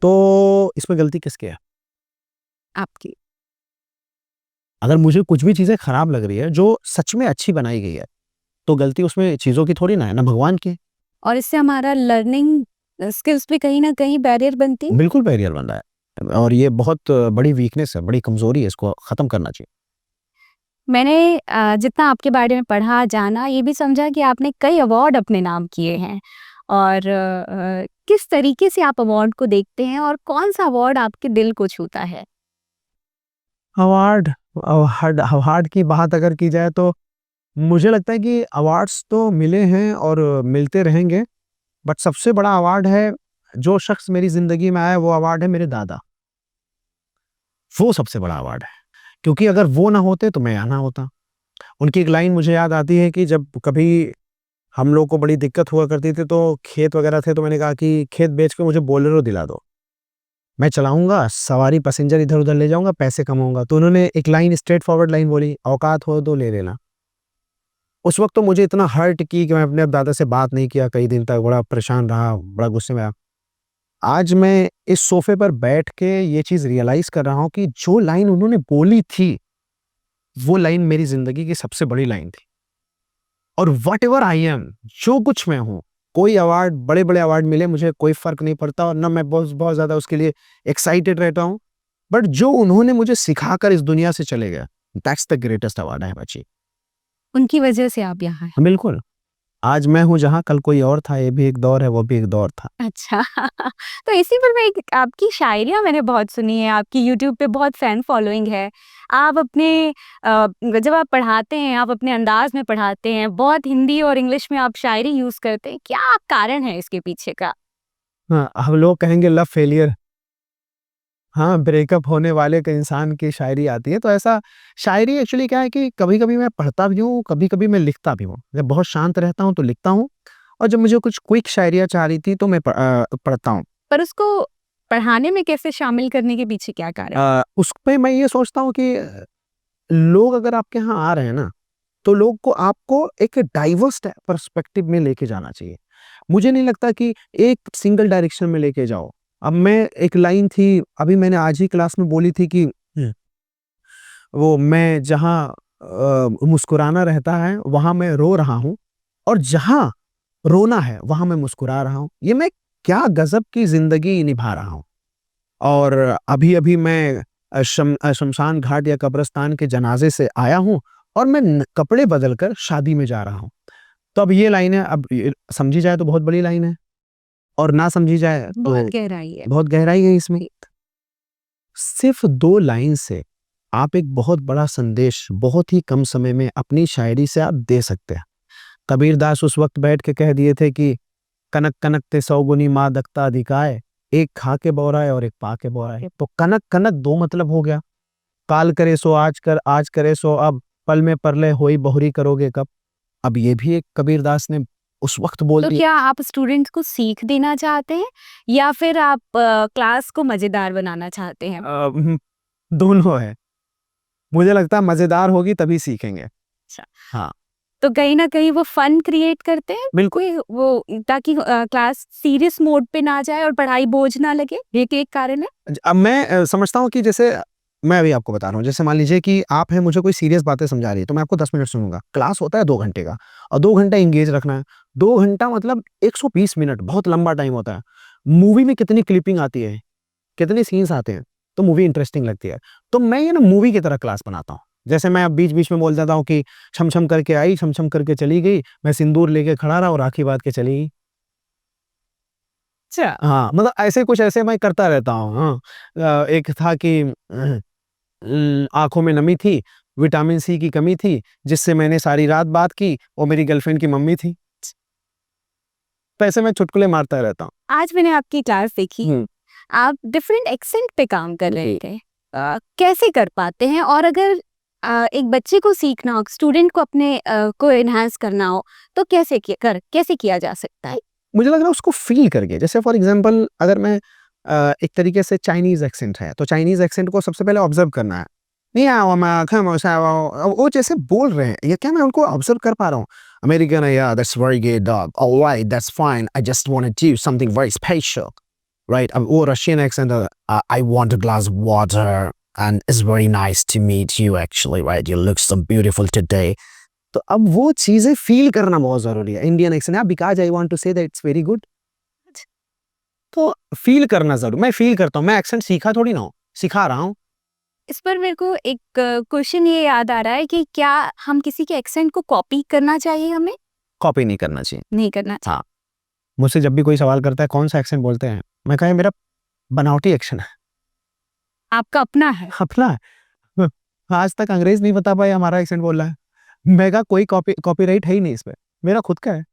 तो इसमें गलती किसकी है? आपकी। अगर मुझे कुछ भी चीजें खराब लग रही है जो सच में अच्छी बनाई गई है, तो गलती उसमें चीजों की थोड़ी ना भगवान की है। और इससे हमारा लर्निंग स्किल्स भी कहीं ना कहीं बैरियर बनती है। बिल्कुल बैरियर बन रहा है, और ये बहुत बड़ी वीकनेस है, बड़ी कमजोरी है, इसको खत्म करना चाहिए। मैंने जितना आपके बारे में पढ़ा, जाना, ये भी समझा कि आपने कई अवार्ड अपने नाम किए हैं और किस तरीके से आप अवार्ड को देखते हैं और कौन-सा अवार्ड आपके दिल को छूता है? अवार्ड अवार्ड अवार्ड की बात अगर की जाए तो मुझे लगता है कि अवार्ड्स तो मिले हैं और मिलते रहेंगे, बट सबसे बड़ा अवार्ड है, जो शख्स मेरी ज़िंदगी में आया वो अवार्ड है मेरे दादा। वो सबसे बड़ा अवार्ड है, क्योंकि अगर वो ना होते तो मैं यहाँ ना होता। उनकी एक लाइन मुझे याद आती है कि जब कभी हम लोग को बड़ी दिक्कत हुआ करती थी तो खेत वगैरह थे, तो मैंने कहा कि खेत बेच के मुझे बोलेरो दिला दो। मैं चलाऊँगा, सवारी पैसेंजर इधर-उधर ले जाऊँगा, पैसे कमाऊँगा। तो उन्होंने एक लाइन स्ट्रेट फॉरवर्ड लाइन बोली, औकात हो तो ले लेना। उस वक़्त तो मुझे इतना हर्ट की कि मैं अपने दादा से बात नहीं किया कई दिन तक, बड़ा परेशान रहा, बड़ा गुस्से में आया। आज मैं इस सोफ़े पर बैठ के ये चीज़ रियलाइज़ कर रहा हूँ कि जो लाइन उन्होंने बोली थी, वो लाइन मेरी ज़िंदगी की सबसे बड़ी लाइन थी। और व्हाटएवर आई एम, जो कुछ मैं हूँ, कोई अवार्ड, बड़े-बड़े अवार्ड मिले मुझे कोई फ़र्क नहीं पड़ता और ना मैं बहुत बहुत ज़्यादा उसके लिए एक्साइटेड रहता हूँ। बट जो उन्होंने मुझे सिखाकर इस दुनिया से चले गए, that's the greatest award I have achieved. उनकी वजह से आप यहाँ हैं। बिल्कुल, आज मैं हूँ जहाँ कल कोई और था, ये भी एक दौर है, वो भी एक दौर था। अच्छा। तो इसी पर मैं एक आपकी शायरियाँ मैंने बहुत सुनी है, आपकी यूट्यूब पे बहुत फैन फॉलोइंग है। आप अपने जब आप पढ़ाते हैं, आप अपने अंदाज़ में पढ़ाते हैं, बहुत हिंदी और इंग्लिश में आप शायरी यूज़ करते हैं। क्या कारण है इसके पीछे का? हाँ, हम लोग कहेंगे लव फेलियर। हाँ, ब्रेकअप होने वाले के इंसान की शायरी आती है, तो ऐसा शायरी एक्चुअली क्या है कि कभी-कभी मैं पढ़ता भी हूँ, कभी-कभी मैं लिखता भी हूँ। जब बहुत शांत रहता हूँ तो लिखता हूँ और जब मुझे कुछ क्विक शायरियाँ चाह रही थी तो मैं पढ़ता हूँ। पर उसको पढ़ाने में कैसे शामिल करने के पीछे क्या कारण? उसपे मैं ये सोचता हूँ कि लोग अगर आपके यहाँ आ रहे हैं ना, तो लोग को आपको एक डाइवर्स पर्सपेक्टिव में लेके जाना चाहिए। मुझे नहीं लगता कि एक सिंगल डायरेक्शन में लेके जाओ। अब मैं एक लाइन थी, अभी मैंने आज ही क्लास में बोली थी कि वो मैं जहाँ मुस्कुराना रहता है, वहाँ मैं रो रहा हूँ और जहाँ रोना है, वहाँ मैं मुस्कुरा रहा हूँ। ये मैं क्या गज़ब की ज़िंदगी निभा रहा हूँ। और अभी-अभी मैं शमशान घाट या कब्रिस्तान के जनाज़े से आया हूँ और मैं न कपड़े बदल कर शादी में जा रहा हूँ। तो अब ये लाइनें, अब ये समझी जाए तो बहुत बड़ी लाइन है और ना समझी जाए बहुत तो गहराई है। बहुत गहराई है इसमें। सिर्फ़ 2 लाइन से आप एक बहुत बड़ा संदेश बहुत ही कम समय में अपनी शायरी से आप दे सकते हैं। कबीरदास उस वक़्त बैठ के कह दिए थे कि कनक कनक ते सौ गुनी मादकता अधिकाय, एक खा के बौराए और एक पा के बौराए। तो कनक कनक 2 मतलब हो गया। काल करे सो आज कर, आज करे सो अब, पल में परलय होई बहुरी करोगे कब। अब ये भी एक कबीरदास ने उस वक़्त बोल तो दिया। क्या आप स्टूडेंट्स को सीख देना चाहते हैं या फिर आप क्लास को मज़ेदार बनाना चाहते हैं? दोनों है। मुझे लगता है मज़ेदार होगी तभी सीखेंगे। अच्छा। हाँ, तो कहीं न कहीं वो फन क्रिएट करते हैं, बिल्कुल। कोई वो ताकि क्लास सीरियस मोड पे ना जाए और पढ़ाई बोझ ना लगे, ये भी एक कारण है? अब मैं समझता हूँ कि जैसे मैं अभी आपको बता रहा हूँ, जैसे मान लीजिए कि आप हैं, मुझे कोई सीरियस बातें समझा रही है, तो मैं आपको 10 मिनट सुनूँगा। क्लास होता है 2 घंटे का और 2 घंटा एंगेज रखना है। 2 घंटा मतलब 120 मिनट, बहुत लंबा टाइम होता है। मूवी में कितनी क्लिपिंग आती है, कितने सीन्स आते हैं, तो मूवी इंटरेस्टिंग लगती है। तो मैं ये ना मूवी की तरह क्लास बनाता हूँ। जैसे मैं अब बीच-बीच में बोल देता हूँ कि छम-छम करके आई, छम-छम करके चली गई, मैं सिंदूर लेके खड़ा रहा और राखी बाँध के चली गई। अच्छा। हाँ, मतलब ऐसे कुछ ऐसे मैं करता रहता हूँ, हाँ। एक था कि आँखों में नमी थी, विटामिन सी की कमी थी, जिससे मैंने सारी रात बात की, वो मेरी गर्लफ्रेंड की मम्मी थी। तो ऐसे मैं चुटकुले मारता रहता हूँ। आज मैंने आपकी क्लास देखी, हुँ। आप डिफरेंट एक्सेंट पे काम कर रहे जी। थे। कैसे कर पाते हैं? और अगर एक बच्चे को सीखना हो, स्टूडेंट को अपने को एनहांस करना हो, तो कैसे किया जा सकता है? मुझे लग रहा है उसको फ़ील करके, जैसे फॉर एग्ज़ाम्पल अगर मैं एक तरीके से चाइनीज़ एक्सेंट है, तो चाइनीज़ एक्सेंट को सबसे पहले ऑब्ज़र्व करना है। "你好吗？看我下我" वो जैसे बोल रहे हैं, ये क्या मैं उनको ऑब्ज़र्व कर पा रहा हूँ? अमेरिकन है, "Yeah, that's very good dog. Alright, that's fine. I just wanna do something very special." Right? अब वो रशियन एक्सेंट है, "I want a glass of water and it's very nice to meet you actually, right? You look so beautiful today." तो अब वो चीज़ें feel करना बहुत ज़रूरी है। इंडियन एक्सेंट है, because I want to say that it's very good. तो फ़ील करना ज़रूर, मैं फ़ील करता हूँ, मैं एक्सेंट सीखा थोड़ी ना हूँ, सिखा रहा हूँ। इस पर मेरे को एक क्वेश्चन ये याद आ रहा है कि क्या हम किसी के एक्सेंट को कॉपी करना चाहिए? हमें कॉपी नहीं करना चाहिए। नहीं करना चाहिए। हाँ, मुझसे जब भी कोई सवाल करता है कौन सा एक्सेंट बोलते हैं, मैं कहा मेरा बनावटी एक्शन है, आपका अपना है। अपना है। आज तक अंग्रेज नहीं बता पाए हमारा एक्सेंट बोल रहा है। मैं कहा कोई कॉपीराइट है ही नहीं इस पे, मेरा खुद का है।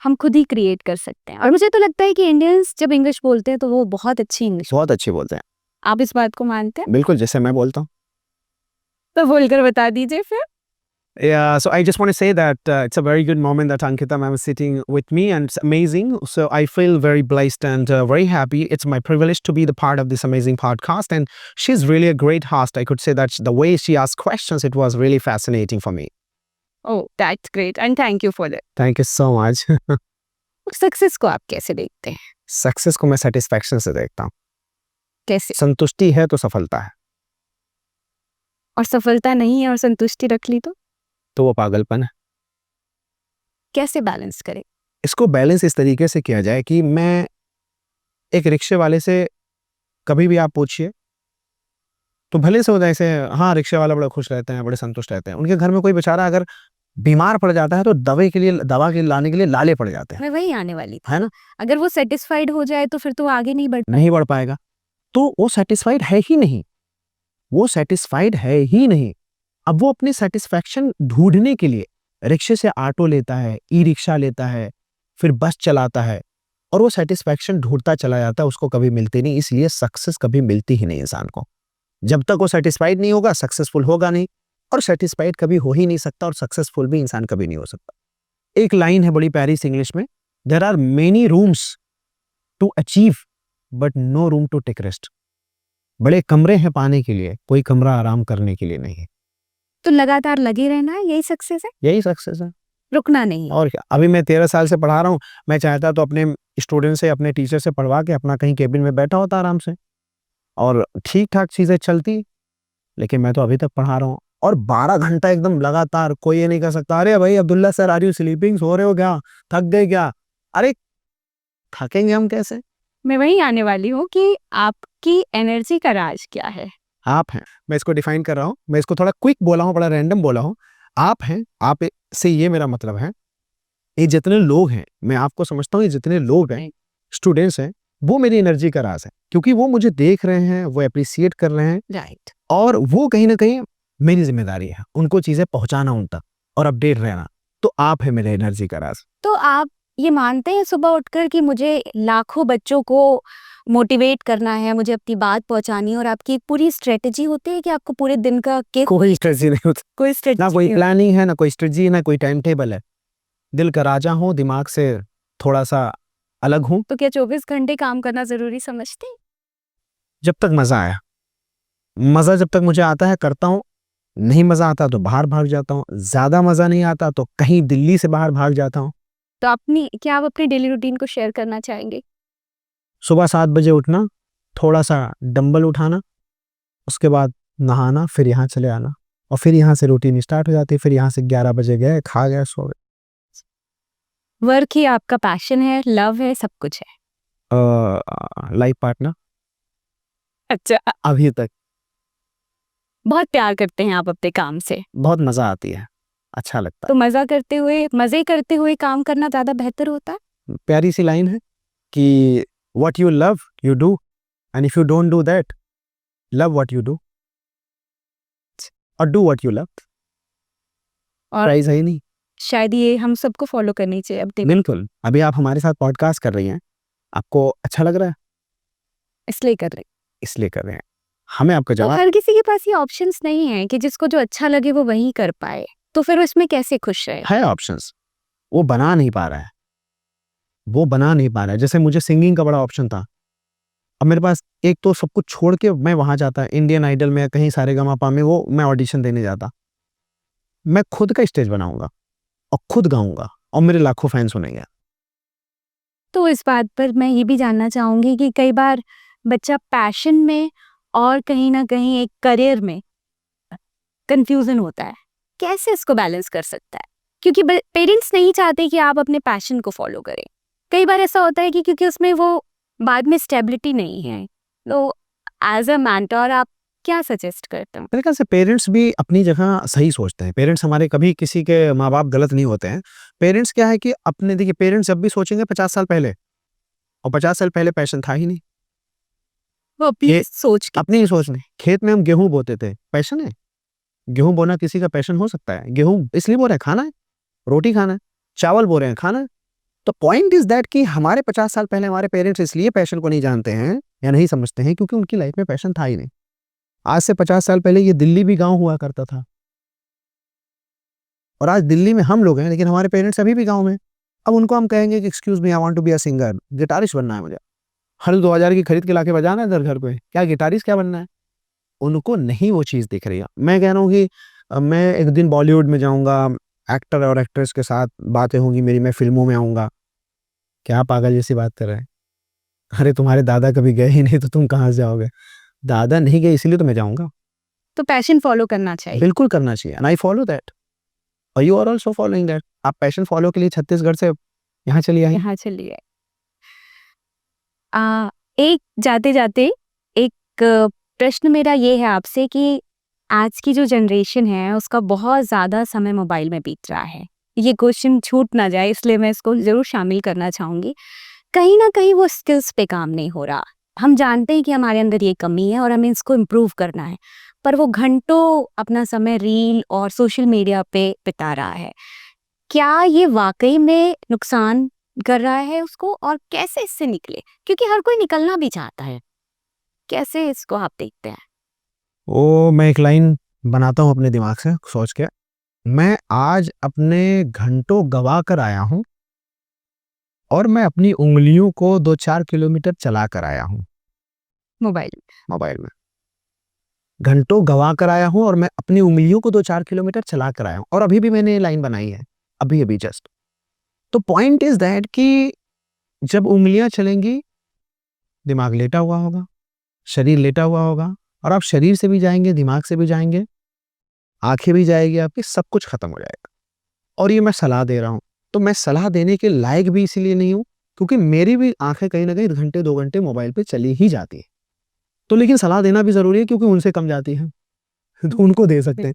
हम खुद ही क्रिएट कर सकते हैं। और मुझे तो लगता है कि इंडियंस जब इंग्लिश बोलते हैं तो वो बहुत अच्छी इंग्लिश। बहुत अच्छी बोलते हैं। आप इस बात को मानते हैं? बिल्कुल, जैसे मैं बोलता हूँ। तो बोलकर बता दीजिए फिर। Yeah, so I just want to say that it's a very good moment that Ankita ma'am is sitting with me, and it's amazing. So I feel very blessed and very happy. It's my privilege to be the part of this amazing podcast, and she's really a great host. I could say that the way she asked questions, it was really fascinating for me. Oh, that's great and thank you for that. Thank you so much. Success को आप कैसे देखते हैं? Success को मैं satisfaction से देखता हूँ। कैसे? संतुष्टि है तो सफलता है, और सफलता नहीं है और संतुष्टि रख ली तो वो पागलपन है। कैसे बैलेंस करें? इसको बैलेंस इस तरीके से किया जाए कि मैं एक रिक्शे वाले से कभी भी आप पूछिए तो भले से होता है ऐसे, हाँ रिक्शे वाला बड़ा खुश रहते हैं, बड़े संतुष्ट रहते हैं। उनके घर में कोई बेचारा अगर बीमार पड़ जाता है तो दवा के लाने के लिए लाले पड़ जाते हैं, मैं वही आने वाली थी। है ना? अगर वो सेटिस्फाइड हो जाए तो फिर तो वो आगे नहीं बढ़ नहीं बढ़ पाएगा, तो वो सेटिस्फाइड है ही नहीं, वो सेटिस्फाइड है ही नहीं। अब वो अपनी सेटिस्फैक्शन ढूंढने के लिए रिक्शे से ऑटो लेता है, ई रिक्शा लेता है, फिर बस चलाता है, और वो सेटिस्फैक्शन ढूंढता चला जाता है, उसको कभी मिलती नहीं। इसलिए सक्सेस कभी मिलती ही नहीं इंसान को। जब तक वो सेटिस्फाइड नहीं होगा, सक्सेसफुल होगा नहीं, और सेटिस्फाइड कभी हो ही नहीं सकता, और सक्सेसफुल भी इंसान कभी नहीं हो सकता। एक लाइन है बड़ी प्यारी सी इंग्लिश में, there are many rooms to achieve but no room to take rest. बड़े कमरे हैं पाने के लिए, कोई कमरा आराम करने के लिए नहीं है। तो लगातार लगे रहना है, यही सक्सेस है, यही सक्सेस है, रुकना नहीं है। और क्या। अभी मैं 13 साल से पढ़ा रहा हूँ, मैं चाहता तो अपने स्टूडेंट से, अपने टीचर से पढ़वा के अपना कहीं केबिन में बैठा होता आराम से, और ठीक ठाक चीजें चलती, लेकिन मैं तो अभी तक पढ़ा रहा हूँ, और 12 घंटा एकदम लगातार। कोई ये नहीं कह सकता अरे भाई Abdullah sir are you sleeping, सो रहे हो क्या, थक गए क्या? अरे थकेंगे हम कैसे? मैं वही आने वाली हूँ कि आपकी एनर्जी का राज क्या है? आप हैं, मैं इसको डिफाइन कर रहा हूँ, मैं इसको थोड़ा क्विक बोला हूँ, बड़ा रैंडम बोला हूँ। आप हैं, आप से ये मेरा मतलब है, ये जितने लोग हैं, मैं आपको समझता हूँ, ये जितने लोग हैं, स्टूडेंट्स हैं, वो मेरी एनर्जी का राज है, क्योंकि वो मुझे देख रहे हैं, वो अप्रिसिएट कर रहे हैं, राइट। और वो कहीं ना कहीं मेरी जिम्मेदारी है उनको चीजें पहुंचाना उन तक, और अपडेट रहना। तो आप है मेरे एनर्जी का राज। तो आप ये मानते हैं सुबह उठकर कि मुझे लाखों बच्चों को मोटिवेट करना है, मुझे अपनी बात पहुंचानी है, और आपकी एक पूरी स्ट्रेटेजी होती है कि आपको पूरे दिन का कोई स्ट्रेटजी नहीं होती, कोई ना स्ट्रेटेजी कोई प्लानिंग है, ना कोई स्ट्रेटजी, ना कोई टाइम टेबल है। दिल का राजा हूँ, दिमाग से थोड़ा सा अलग हूँ। तो क्या 24 घंटे काम करना जरूरी समझते हैं? जब तक मजा आया, मजा जब तक मुझे आता है करता हूँ, नहीं मजा आता तो बाहर भाग जाता हूँ, ज्यादा मजा नहीं आता तो कहीं दिल्ली से बाहर भाग जाता हूँ। तो क्या आप अपनी डेली रूटीन को शेयर करना चाहेंगे? सुबह 7 बजे उठना, थोड़ा सा डंबल उठाना, उसके बाद नहाना, फिर यहाँ चले आना, और फिर यहाँ से रूटीन स्टार्ट हो जाती है। फिर यहाँ से 11 बजे गए, खा गए, सो गए। वर्क ही आपका पैशन है, लव है, सब कुछ है। लाइफ पार्टनर अच्छा, अभी तक। बहुत प्यार करते हैं आप अपने काम से, बहुत मजा आती है, अच्छा लगता तो मजे करते हुए काम करना ज्यादा बेहतर होता है। है। प्यारी सी लाइन है कि what you love you do, and if you don't do that, love what you do, और do what you love। और प्राइज है ही नहीं। शायद ये हम सबको फॉलो करनी चाहिए अपने, बिल्कुल। अभी आप हमारे साथ पॉडकास्ट कर रही हैं, आपको अच्छा लग रहा है, इसलिए कर रहे। इसलिए कर रहे हैं। हमें आपका तो जवाब, हर किसी के पास ये ऑप्शंस नहीं है कि जिसको जो अच्छा लगे वो वही कर पाए, तो फिर उसमें कैसे खुश रहे? है ऑप्शंस, वो बना नहीं पा रहा है, वो बना नहीं पा रहा है। जैसे मुझे सिंगिंग का बड़ा ऑप्शन था, अब मेरे पास एक तो सब कुछ छोड़ के मैं वहां जाता, इंडियन आइडल में, कहीं सारेगामापा में, वो मैं ऑडिशन देने जाता। मैं खुद का स्टेज बनाऊंगा और खुद गाऊंगा, और मेरे लाखों फैन सुनेंगे। तो इस बात पर मैं ये भी जानना चाहूंगी कि कई बार बच्चा पैशन में और कहीं ना कहीं एक करियर में कंफ्यूजन होता है, कैसे इसको बैलेंस कर सकता है? क्योंकि पेरेंट्स नहीं चाहते कि आप अपने पैशन को फॉलो करें। कई बार ऐसा होता है कि क्योंकि उसमें वो बाद में स्टेबिलिटी नहीं है, तो एज अ मेंटर आप क्या सजेस्ट करते हो? मेरे ख्याल से पेरेंट्स भी अपनी जगह सही सोचते हैं। पेरेंट्स हमारे कभी किसी के माँ-बाप गलत नहीं होते हैं। पेरेंट्स क्या है कि अपने देखिए पेरेंट्स जब भी सोचेंगे 50 साल पहले और 50 साल पहले पैशन था ही नहीं। वो अपनी ये सोच के अपनी ही सोच नहीं। खेत में हम गेहूँ बोते थे, पैशन है? गेहूँ बोना किसी का पैशन हो सकता है? गेहूँ इसलिए बो रहे हैं, खाना है, रोटी खाना है, चावल बो रहे हैं, खाना है। तो पॉइंट इज़ दैट कि हमारे 50 साल पहले हमारे पेरेंट्स इसलिए पैशन को नहीं जानते हैं या नहीं समझते हैं क्योंकि उनकी लाइफ में पैशन था ही नहीं। आज से 50 साल पहले ये दिल्ली भी गाँव हुआ करता था। और आज दिल्ली में हम लोग हैं लेकिन हमारे पेरेंट्स अभी भी गाँव में। अब उनको हम कहेंगे कि excuse me I want to be a singer, guitarist बनना है मुझे। हर 2000 की खरीद के लाके बजाना है इधर घर पे। क्या गिटारिस्ट क्या बनना है? उनको नहीं वो चीज़ दिख रही है। मैं कह रहा हूँ कि मैं एक दिन बॉलीवुड में जाऊँगा, एक्टर और एक्ट्रेस के साथ बातें होंगी मेरी, मैं फ़िल्मों में आऊँगा। क्या पागल जैसी बात कर रहे हैं? अरे तुम्हारे दादा कभी गए ही नहीं तो तुम कहाँ से जाओगे? दादा नहीं गए इसीलिए तो मैं जाऊँगा। तो पैशन फॉलो करना चाहिए। बिल्कुल करना चाहिए एंड आई फॉलो दैट और you are also following that. आप पैशन फॉलो के लिए छत्तीसगढ़ से यहाँ चली आई। यहाँ चलिए। एक जाते-जाते एक प्रश्न मेरा ये है आपसे कि आज की जो जनरेशन है उसका बहुत ज़्यादा समय मोबाइल में बीत रहा है। ये क्वेश्चन छूट ना जाए इसलिए मैं इसको ज़रूर शामिल करना चाहूँगी। कहीं न कहीं वो स्किल्स पे काम नहीं हो रहा। हम जानते हैं कि हमारे अंदर ये कमी है और हमें इसको इम्प्रूव करना है। पर वो घंटों अपना समय रील और सोशल मीडिया पे बिता रहा है। क्या ये वाक़ई में नुकसान कर रहा है उसको और कैसे इससे निकले? क्योंकि हर कोई निकलना भी चाहता है। कैसे इसको आप देखते हैं? मैं एक लाइन बनाता हूँ अपने दिमाग से सोच के। मैं आज अपने घंटों गँवा कर आया हूँ और मैं अपनी उँगलियों को 2-4 किलोमीटर चला कर आया हूँ मोबाइल में। घंटों गँवा कर आया हूँ और मैं अपनी उँगलियों को 2-4 किलोमीटर चला कर आया हूँ और अभी भी मैंने ये लाइन बनाई है, अभी-अभी जस्ट। तो पॉइंट इज़ दैट कि जब उँगलियाँ चलेंगी, दिमाग लेटा हुआ होगा, शरीर लेटा हुआ होगा और आप शरीर से भी जाएँगे, दिमाग से भी जाएँगे, आँखें भी जाएगी आपकी, सब कुछ खत्म हो जाएगा। और ये मैं सलाह दे रहा हूँ। तो मैं सलाह देने के लायक भी इसीलिए नहीं हूँ, क्योंकि मेरी भी आँखें कहीं न कहीं घंटे 2 घंटे मोबाइल पे चली ही जाती हैं। तो लेकिन सलाह देना भी ज़रूरी है क्योंकि उनसे कम जाती है, तो उनको दे सकते हैं।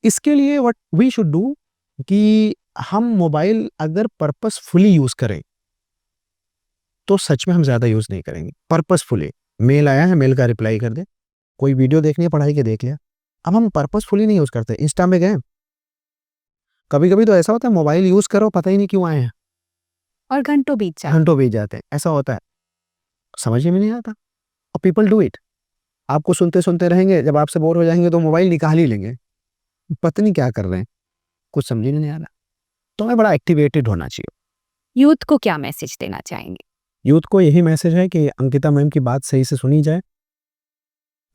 इसके लिए व्हाट वी शुड डू कि हम मोबाइल अगर पर्पसफुली यूज़ करें, तो सच में हम ज़्यादा यूज़ नहीं करेंगे। पर्पसफुली, मेल आया है, मेल का रिप्लाई कर दें। कोई वीडियो देखनी है, पढ़ाई की देख लिया। अब हम पर्पसफुली नहीं यूज़ करते। इंस्टा में गए, कभी-कभी तो ऐसा होता है मोबाइल यूज़ करो, पता ही नहीं क्यों आए हैं। और घंटों बीत जाते हैं। घंटों बीत जाते हैं, ऐसा होता है। समझ में नहीं आता और पीपल डू इट। आपको सुनते-सुनते रहेंगे, जब आपसे बोर हो जाएँगे तो मोबाइल निकाल ही लेंगे। पता नहीं क्या कर रहे हैं, कुछ समझ ही नहीं आ रहा। तो हमें बड़ा एक्टिवेटेड होना चाहिए। यूथ को क्या मैसेज देना चाहेंगे? यूथ को यही मैसेज है कि अंकिता मैम की बात सही से सुनी जाए,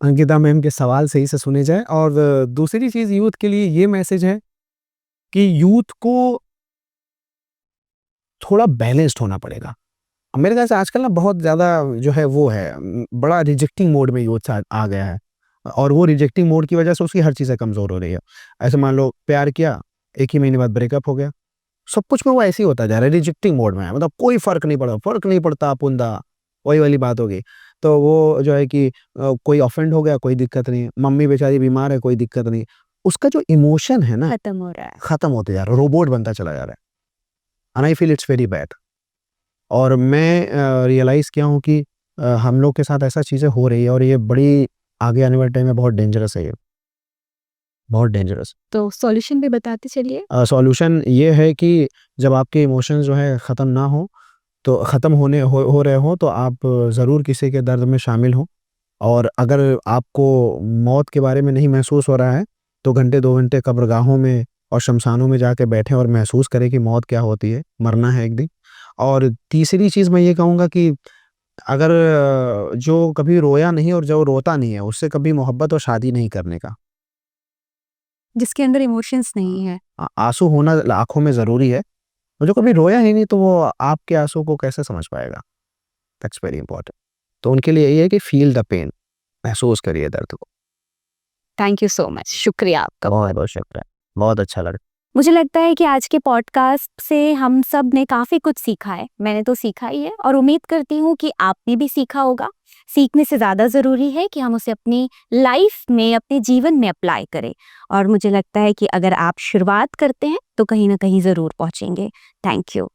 अंकिता मैम के सवाल सही से सुने जाएँ और दूसरी चीज़ यूथ के लिए ये मैसेज है कि यूथ को थोड़ा बैलेंस्ड होना पड़ेगा। मेरे ख्याल से आजकल ना बहुत ज़्यादा जो है वो है बड़ा रिजेक्टिंग मोड में यूथ आ गया है और वो रिजेक्टिंग मोड की वजह से उसकी हर चीज़ें कमज़ोर हो रही है। ऐसे मान लो प्यार किया, 1 ही महीने बाद ब्रेकअप हो गया। सब कुछ में वो ऐसे ही होता जा रहा है, रिजेक्टिंग मोड में है। मतलब कोई फ़र्क नहीं पड़ता पुंदा, वही वाली बात हो गई। तो वो जो है कि कोई ऑफेंड हो गया, कोई दिक्कत नहीं। मम्मी बेचारी बीमार है, कोई दिक्कत नहीं। उसका जो इमोशन है ना, खत्म हो रहा है। खत्म होते जा रहा है, रोबोट बनता चला जा रहा है। And I feel it's very bad. और मैं रियलाइज़ किया हूँ कि हम लोग के साथ ऐसा चीज़ें हो रही है और ये बड़ी आगे आने वाले टाइम में बहुत डेंजरस है ये, बहुत डेंजरस। तो सॉल्यूशन भी बताते चलिए। सॉल्यूशन ये है कि जब आपके इमोशंस जो है ख़त्म ना हो, तो ख़त्म हो रहे हो तो आप ज़रूर किसी के दर्द में शामिल हों और अगर आपको मौत के बारे में नहीं महसूस हो रहा है, तो घंटे 2 घंटे कब्रगाहों में और शमशानों में जाके बैठें और महसूस करें कि मौत क्या होती है, मरना है एक दिन। और तीसरी चीज़ मैं ये कहूँगा कि अगर जो कभी रोया नहीं और जो रोता नहीं है, उससे कभी मोहब्बत और शादी नहीं करने का। जिसके अंदर इमोशंस नहीं है। आँसू होना आँखों में ज़रूरी है, और जो कभी रोया ही नहीं तो वो आपके आँसू को कैसे समझ पाएगा? That's very important. तो उनके लिए ये है कि फ़ील द पेन, महसूस करिए दर्द को। Thank you so much. शुक्रिया आपका। बहुत-बहुत शुक्रिया। बहुत अच्छा लगा। मुझे लगता है कि आज के पॉडकास्ट से हम सब ने काफ़ी कुछ सीखा है। मैंने तो सीखा ही है और उम्मीद करती हूँ कि आपने भी सीखा होगा। सीखने से ज़्यादा ज़रूरी है कि हम उसे अपनी लाइफ में, अपने जीवन में अप्लाई करें और मुझे लगता है कि अगर आप शुरुआत करते हैं, तो कहीं न कहीं ज़रूर पहुँचेंगे। Thank you.